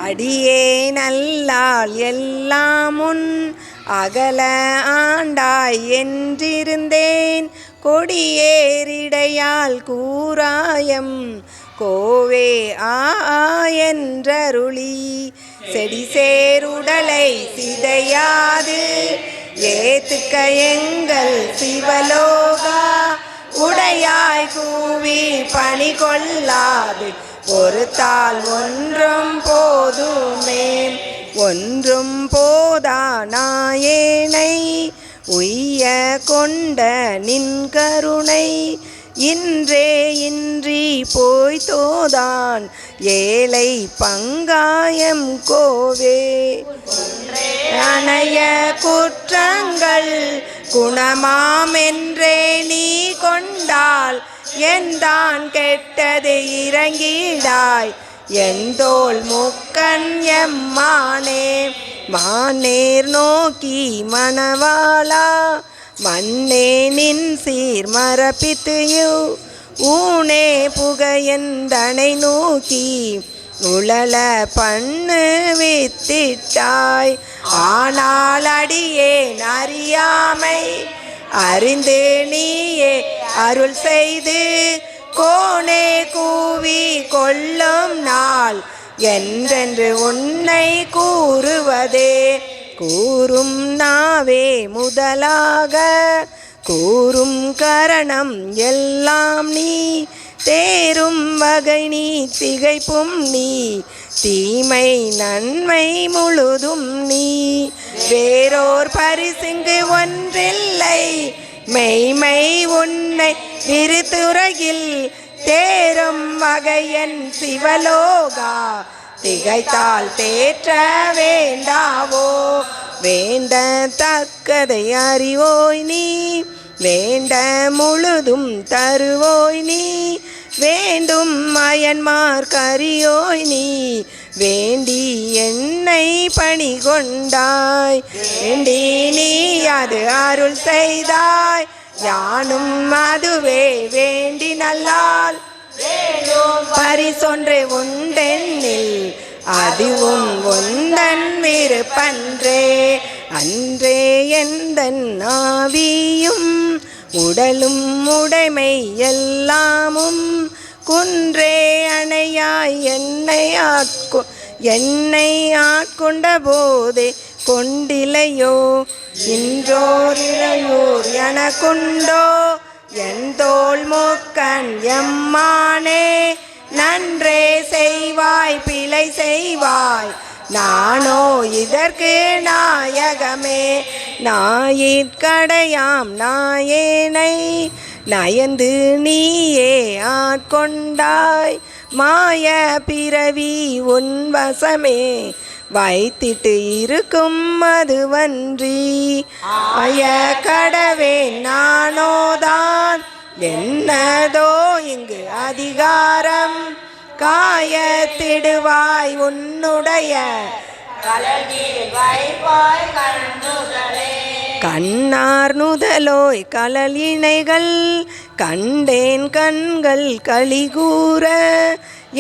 அடியே நல்லால் எல்லாமுன் அகல ஆண்டாய் என்றிருந்தேன் கொடியேறிடையால் கூராயம் கோவே என்றருளி செடி சேருடலை சிதையாது ஏத்துக்க எங்கள் சிவலோகா உடையாய் கூவி பணி கொள்ளாது பொறுத்தால் ஒன்றும் போதுமே ஒன்றும் போதா நாயேனை உய்ய கொண்ட நின் கருணை இன்றே இன்றி போய்தோதான் ஏழை பங்காயம் கோவே அணைய குற்றங்கள் குணமாமென்றே நீ கொண்டால் எந்தான் கெட்டது இறங்கிடாய் எந்தோள் முக்கன் எம்மானே மானேர் நோக்கி மணவாளா மண்ணே நின் சீர் மரப்பித்து ஊனே புகையந்தனை நோக்கி உழல பண்ணு வித்திட்டாய் ஆனால் அடியேன் அறியாமை அறிந்து நீயே அருள் செய்து கோனே கூவி கொள்ளும் நாள் என்றென்று உன்னை கூறுவதே கூறும் நாவே முதலாக கூறும் கரணம் எல்லாம் நீ தேரும் வகை நீ திகைப்பும் நீ தீமை நன்மை முழுதும் நீ வேறோர் பரிசிங்கு ஒன்றில்லை மெய்மை உன்னை விருத்துறையில் தேரும் வகையன் சிவலோகா திகைத்தால் தேற்ற வேண்டாவோ வேண்ட தக்கதை அறிவோய் நீ வேண்ட முழுதும் தருவோய் நீ வேண்டும் மயன்மார் கரியோய் நீ வேண்டி என்னை பணி கொண்டாய் வேண்டி நீ அது அருள் செய்தாய் யானும் அதுவே வேண்டி நல்லால் பரிசொன்று உண்டென்னில் அதுவும் ஒந்தன் விருப்பன்றே அன்றே எந்தன் ஆவியும் உடலும் உடைமை எல்லாமும் குன்றே அணையாய் என்னை ஆட்கொண்ட போதே கொண்டிலையோ இன்றோர் இளையோர் எனக்குண்டோ என் தோள் மூக்கன் எம்மானே நன்றே செய்வாய் பிழை செய்வாய் நானோ இதற்கு நாயகமே நாயிற்கடையாம் நாயேனை நயந்து நீயே ஆட்கொண்டாய் மாய பிறவி உன் வசமே வைத்திட்டு இருக்கும் அதுவன்றி ஆய கடவே நானோதான் என்னதோ இங்கு அதிகாரம் காயத்திடுவாய் உன்னுடைய கண்ணார் நுதலோய் கலல் இணைகள் கண்டேன் கண்கள் களிகூற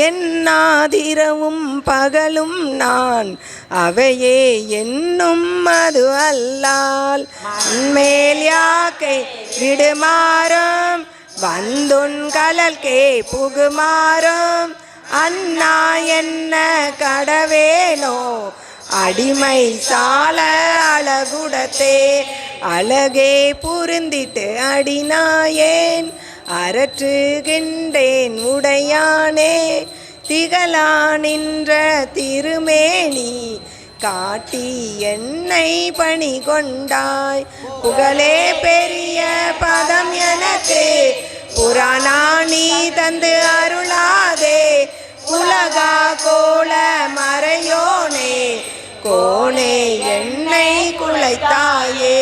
என்னாதிரவும் பகலும் நான் அவையே என்னும் அது அல்லால் மேல் யாக்கை விடுமாறும் வந்துன் கலல்கே புகுமாறும் அண்ணா என்ன கடவேனோ அடிமை சால அழகுடத்தே அழகே புரிந்திட்டு அடினாயேன் அரற்றுகின்றேன் உடையானே திகழா நின்ற திருமேனி காட்டி என்னை பணி கொண்டாய் புகழே பெரிய பதம் எனக்கு புராணா நீ தந்து அருளாதே உலகா கோல மறையோனே கோனே என்னை குலைத்தாயே